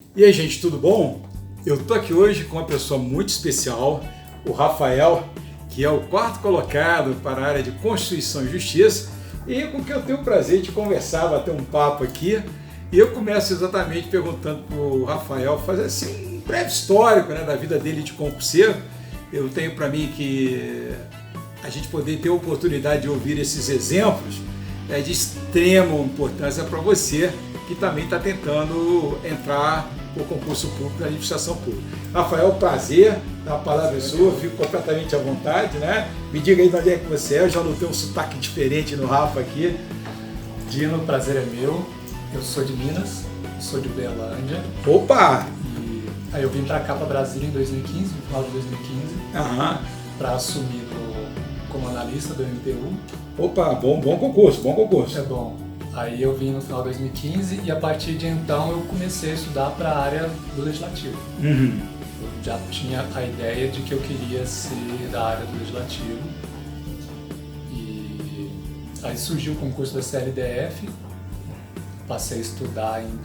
E aí, gente, tudo bom? Eu tô aqui hoje com uma pessoa muito especial, o Rafael, que é o quarto colocado para a área de Constituição e Justiça, e com quem eu tenho o prazer de conversar, bater um papo aqui. E eu começo exatamente perguntando para o Rafael fazer assim um breve histórico, né, da vida dele de concurseiro. Eu tenho para mim que a gente poder ter a oportunidade de ouvir esses exemplos é de extrema importância para você que também está tentando entrar no concurso público da administração pública. Rafael, prazer, a palavra é sua, fico completamente à vontade, né? Me diga aí de onde é que você é, eu já notei um sotaque diferente no Rafa aqui. Dino, o prazer é meu, eu sou de Minas, sou de Uberlândia. Opa! E aí eu vim para cá, para Brasília em 2015, no final de 2015, para assumir como analista do MPU. Opa, bom concurso, bom concurso. É bom. Aí eu vim no final de 2015 e a partir de então eu comecei a estudar para a área do Legislativo. Eu já tinha a ideia de que eu queria ser da área do Legislativo. E aí surgiu o concurso da CLDF, passei a estudar em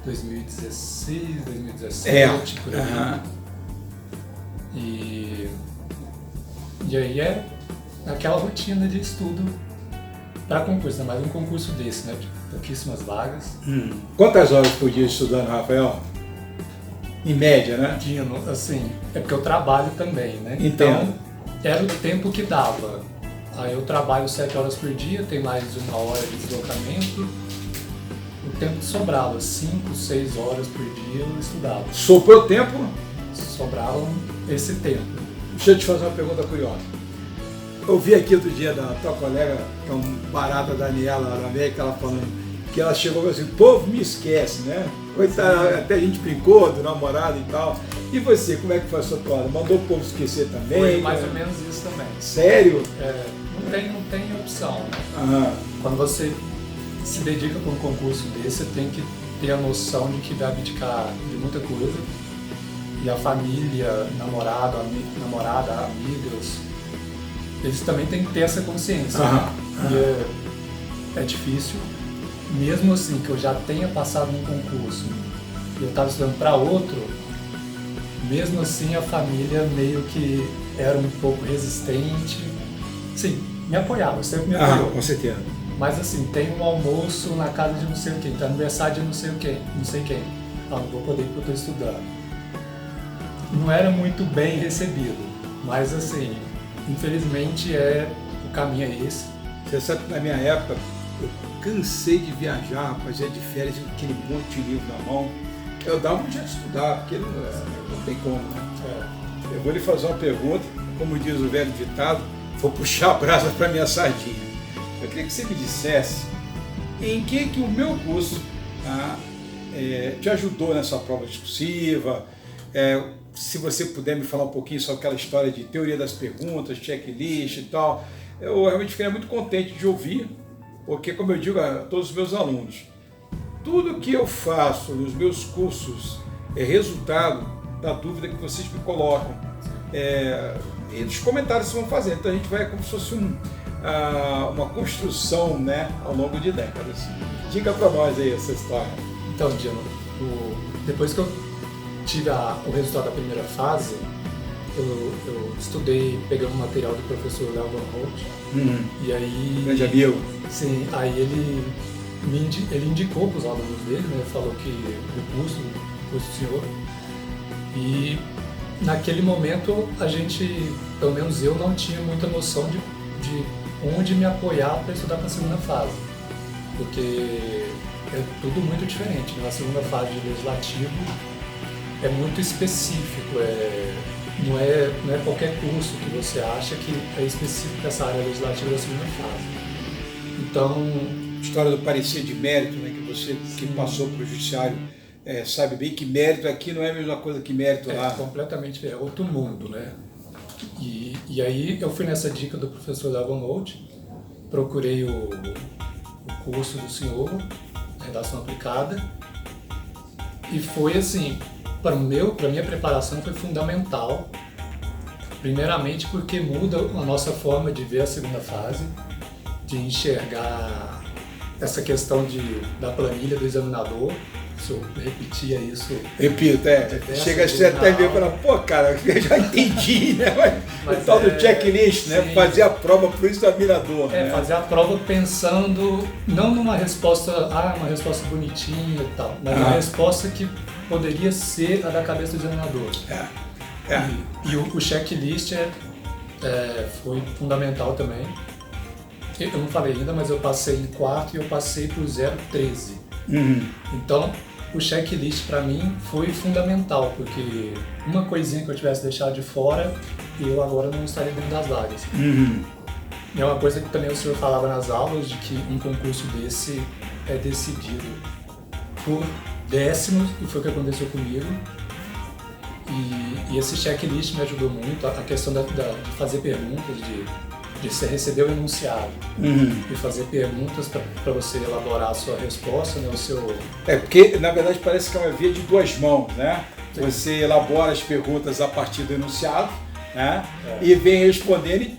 2016, 2017, por aí. E aí é aquela rotina de estudo para concurso, ainda mais um concurso desse, né? De pouquíssimas vagas. Quantas horas por dia estudando, Rafael? Em média, né? Dino, assim, é porque eu trabalho também, né? Entendo. Então, era o tempo que dava. Aí eu trabalho 7 horas por dia, tem mais de 1 hora de deslocamento. O tempo que sobrava, 5, 6 horas por dia eu estudava. Sobrou tempo? Sobrava esse tempo. Deixa eu te fazer uma pergunta curiosa. Eu vi aqui outro dia da tua colega, que é um barato, a Daniela, da América, ela falando que ela chegou e falou assim, o povo me esquece, né? Coitada, até a gente brincou do namorado e tal. E você, como é que foi a sua toada? Mandou o povo esquecer também? Foi mais ou menos isso também. Sério? Não tem opção, né? Quando você se dedica para um concurso desse, você tem que ter a noção de que vai abdicar de muita coisa. E a família, namorada, amigas, eles também têm que ter essa consciência. E é difícil. Mesmo assim, que eu já tenha passado num concurso e eu estava estudando para outro, mesmo assim a família meio que era um pouco resistente. Sim, me apoiava, sempre me apoiou. Com certeza. Mas assim, tem um almoço na casa de não sei o quê, tem aniversário de não sei quem. Não vou poder porque eu estou estudando. Não era muito bem recebido, mas assim, infelizmente o caminho é esse. Você sabe que na minha época eu cansei de viajar, fazer de férias com aquele monte de livro na mão. Eu dava um jeito de estudar, porque não tem como, né? Eu vou lhe fazer uma pergunta, como diz o velho ditado, vou puxar a brasa para minha sardinha. Eu queria que você me dissesse em que o meu curso te ajudou nessa prova discursiva, se você puder me falar um pouquinho sobre aquela história de teoria das perguntas, checklist e tal. Eu realmente ficaria muito contente de ouvir, porque, como eu digo a todos os meus alunos, tudo que eu faço nos meus cursos é resultado da dúvida que vocês me colocam e dos comentários que vocês vão fazer. Então a gente vai como se fosse uma construção, né, ao longo de décadas. Diga para nós aí essa história. Então, Diano, depois que eu tive o resultado da primeira fase, eu estudei pegando o material do professor Léo Van Holt. E aí... Grande amigo. Sim, aí ele indicou para os alunos dele, né, falou que o curso do senhor. E naquele momento a gente, pelo menos eu, não tinha muita noção de onde me apoiar para estudar para a segunda fase. Porque é tudo muito diferente, né? A segunda fase de legislativo é muito específico, não é qualquer curso que você acha que é específico dessa área legislativa da segunda fase. Então, história do parecer de mérito, né, que você que passou para o judiciário sabe bem que mérito aqui não é a mesma coisa que mérito lá. Completamente, é outro mundo, né? E aí eu fui nessa dica do professor Léo Van Holt, procurei o curso do senhor, Redação Aplicada, e foi assim, para minha preparação foi fundamental, primeiramente porque muda a nossa forma de ver a segunda fase, de enxergar essa questão da planilha do examinador se eu repetia isso. Repito, chega a ser até meio para, pô, cara, eu já entendi, né? Mas o tal do checklist, né? Fazer a prova para o examinador. Né? Fazer a prova pensando não numa resposta, uma resposta bonitinha e tal, mas uma resposta que poderia ser a da cabeça do examinador. E o checklist foi fundamental também. Eu não falei ainda, mas eu passei em 4 e eu passei por 0,13. Então, o checklist para mim foi fundamental, porque uma coisinha que eu tivesse deixado de fora, eu agora não estaria dentro das vagas. E é uma coisa que também o senhor falava nas aulas, de que um concurso desse é decidido por décimos, e foi o que aconteceu comigo. E esse checklist me ajudou muito, a questão de fazer perguntas, de você receber o enunciado e fazer perguntas para você elaborar a sua resposta, né, o seu... Porque, na verdade, parece que é uma via de duas mãos, né? Sim. Você elabora as perguntas a partir do enunciado, né? E vem respondendo e...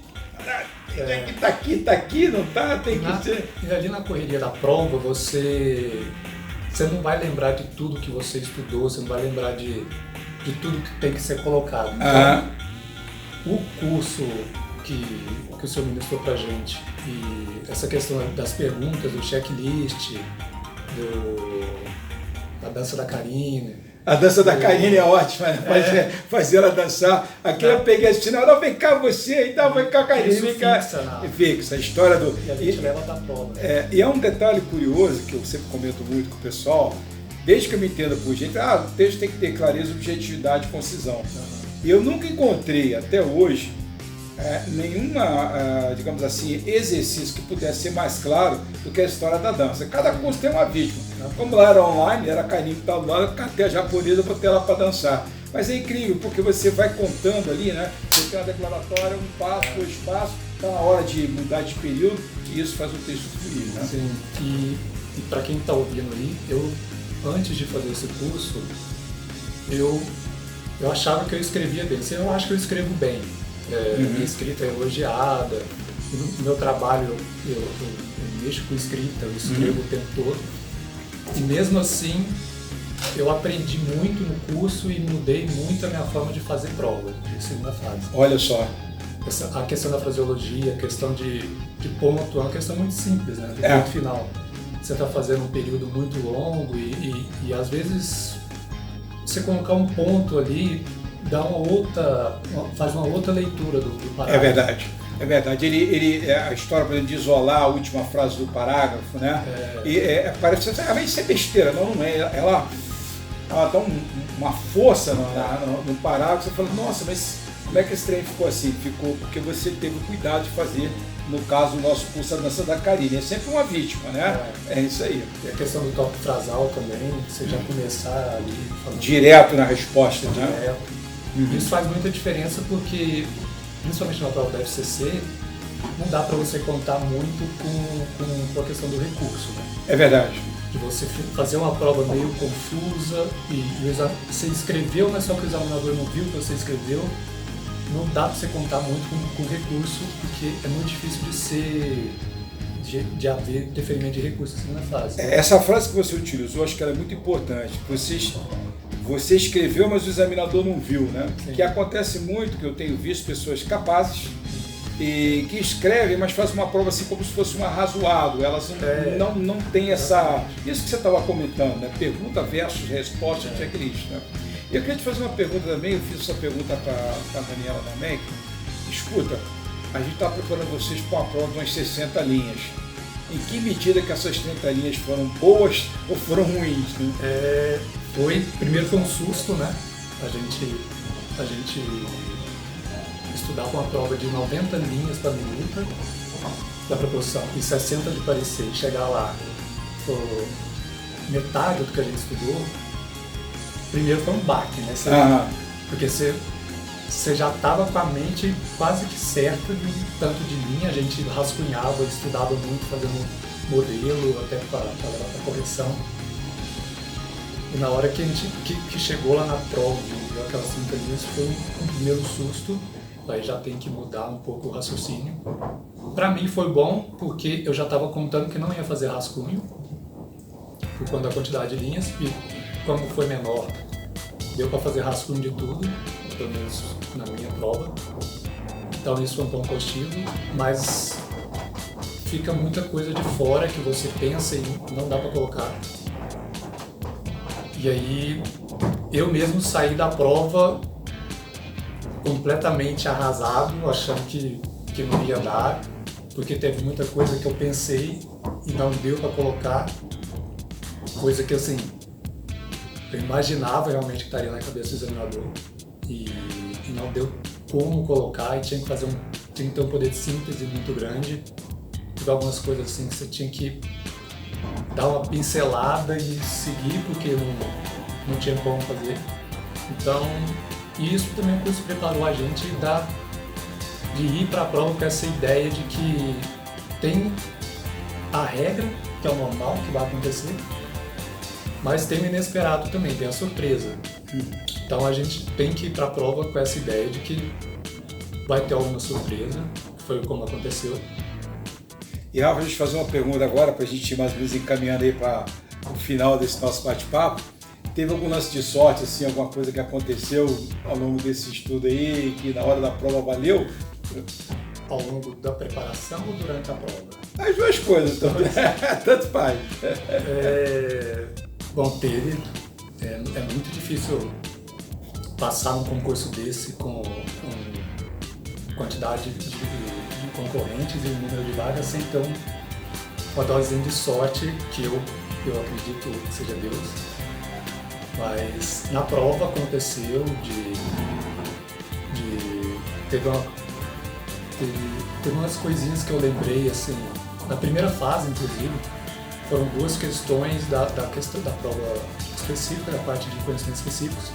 Tá aqui, não tá? Tem que ser... E ali na correria da prova, você não vai lembrar de tudo que você estudou, você não vai lembrar de tudo que tem que ser colocado. Então, o curso que o senhor ministrou pra gente, e essa questão das perguntas, do checklist, da dança da Karine. A dança da Karine é ótima, né? Fazer ela dançar. Aqui eu peguei esse sinal, não, vem cá você, então vem cá Karine, vem cá. Fixa, a história do... E a gente leva da prova. E é um detalhe curioso, que eu sempre comento muito com o pessoal, desde que eu me entenda por gente, o texto tem que ter clareza, objetividade e concisão. E eu nunca encontrei, até hoje, nenhuma, digamos assim, exercício que pudesse ser mais claro do que a história da dança. Cada curso tem uma vítima. Como lá era online, era a Karine que estava do lado, catei a japonesa, botei ela para dançar. Mas é incrível, porque você vai contando ali, né? Você tem uma declaratória, 1 passo, 2 passos, está na hora de mudar de período, e isso faz o texto fluir, né? Sim, e para quem está ouvindo aí, antes de fazer esse curso, eu achava que eu escrevia bem. Eu acho que eu escrevo bem. Minha escrita é elogiada. No meu trabalho, eu mexo com escrita, eu escrevo o tempo todo. E mesmo assim, eu aprendi muito no curso e mudei muito a minha forma de fazer prova, de segunda fase. Olha só. A questão da fraseologia, a questão de ponto, é uma questão muito simples, né? Do ponto final. Você está fazendo um período muito longo e às vezes você colocar um ponto ali faz uma outra leitura do parágrafo. É verdade. A história, por exemplo, de isolar a última frase do parágrafo, né? Parece mas isso é besteira, não é. Ela dá uma força no parágrafo, você fala, nossa, mas como é que esse trem ficou assim? Ficou porque você teve cuidado de fazer. No caso, o nosso curso A Dança da Karine é sempre uma vítima, né? É isso aí. E a questão do toque frasal também, você já começar ali... Direto na resposta, né? Direto. Isso faz muita diferença porque, principalmente na prova da FCC, não dá para você contar muito com a questão do recurso, né? É verdade. De você fazer uma prova meio confusa e você escreveu, mas só que o examinador não viu o que você escreveu. Não dá para você contar muito com recurso, porque é muito difícil de haver deferimento de recurso assim na fase. Essa frase que você utilizou, acho que ela é muito importante. Você escreveu, mas o examinador não viu, né? Sim. Que acontece muito, que eu tenho visto pessoas capazes e que escrevem, mas fazem uma prova assim como se fosse um arrazoado. Elas não têm essa... Isso que você estava comentando, né? Pergunta versus resposta, checklist, né? E eu queria te fazer uma pergunta também, eu fiz essa pergunta para a Daniela da MEC. Escuta, a gente está preparando vocês para uma prova de umas 60 linhas. Em que medida que essas 30 linhas foram boas ou foram ruins? Né? Primeiro foi um susto, né? A gente estudava uma prova de 90 linhas para minuta da proporção e 60 de parecer. Chegar lá, metade do que a gente estudou. Primeiro foi um baque, né? Porque você já estava com a mente quase que certa de tanto de linha, a gente rascunhava, estudava muito, fazendo modelo, até para levar para correção. E na hora que a gente chegou lá na prova, viu aquelas 30 linhas, foi um primeiro susto, aí já tem que mudar um pouco o raciocínio. Para mim foi bom, porque eu já estava contando que não ia fazer rascunho, por conta da quantidade de linhas, e como foi menor, deu para fazer rascunho de tudo, pelo menos na minha prova. Então isso foi um ponto positivo, mas fica muita coisa de fora que você pensa e não dá para colocar. E aí eu mesmo saí da prova completamente arrasado, achando que não ia dar, porque teve muita coisa que eu pensei e não deu para colocar, coisa que assim, eu imaginava realmente que estaria na cabeça do examinador e não deu como colocar, e tinha que ter um poder de síntese muito grande. Teve algumas coisas assim que você tinha que dar uma pincelada e seguir, porque não tinha como fazer. Então, isso também é coisa que preparou a gente de ir para a prova com essa ideia de que tem a regra, que é o normal, que vai acontecer, mas tem o inesperado também, tem a surpresa. Então a gente tem que ir para a prova com essa ideia de que vai ter alguma surpresa, foi como aconteceu. E Rafa, deixa eu fazer uma pergunta agora, para a gente ir mais ou menos encaminhando aí para o final desse nosso bate-papo. Teve algum lance de sorte, assim, alguma coisa que aconteceu ao longo desse estudo aí, que na hora da prova valeu? Ao longo da preparação ou durante a prova? As duas coisas, tanto faz. Bom, teve. É muito difícil passar num concurso desse com quantidade de concorrentes e número de vagas sem ter uma dosezinha de sorte, que eu acredito que seja Deus. Mas na prova aconteceu teve umas coisinhas que eu lembrei, assim, na primeira fase, inclusive, foram duas questões da questão da prova específica, da parte de conhecimentos específicos,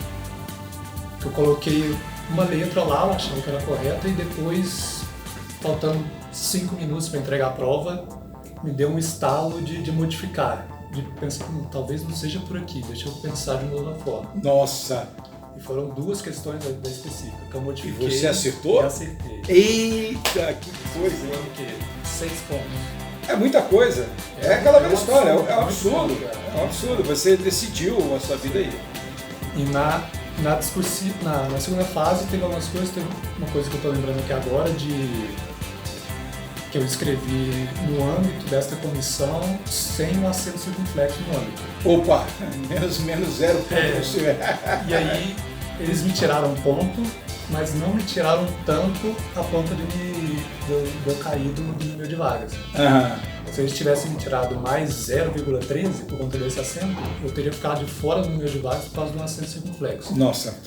que eu coloquei uma letra lá, eu achava que era correta, e depois, faltando 5 minutos para entregar a prova, me deu um estalo de modificar, de pensar, talvez não seja por aqui, deixa eu pensar de uma outra forma. Nossa! E foram duas questões da específica que eu modifiquei. E você acertou? E acertei. Eita, que coisa! Foi o quê? 6 pontos. É muita coisa. É aquela velha história, é um absurdo. É um absurdo. Você decidiu a sua vida aí. E na segunda fase teve algumas coisas, teve uma coisa que eu estou lembrando aqui agora, que eu escrevi no âmbito desta comissão sem um acento circunflexo no âmbito. Opa, menos 0 pontos. E aí eles me tiraram um ponto, mas não me tiraram tanto a ponto de eu cair do número de vagas. Se eles tivessem me tirado mais 0,13 por conta desse acento, eu teria ficado de fora do número de vagas por causa de um acento circunflexo. Nossa.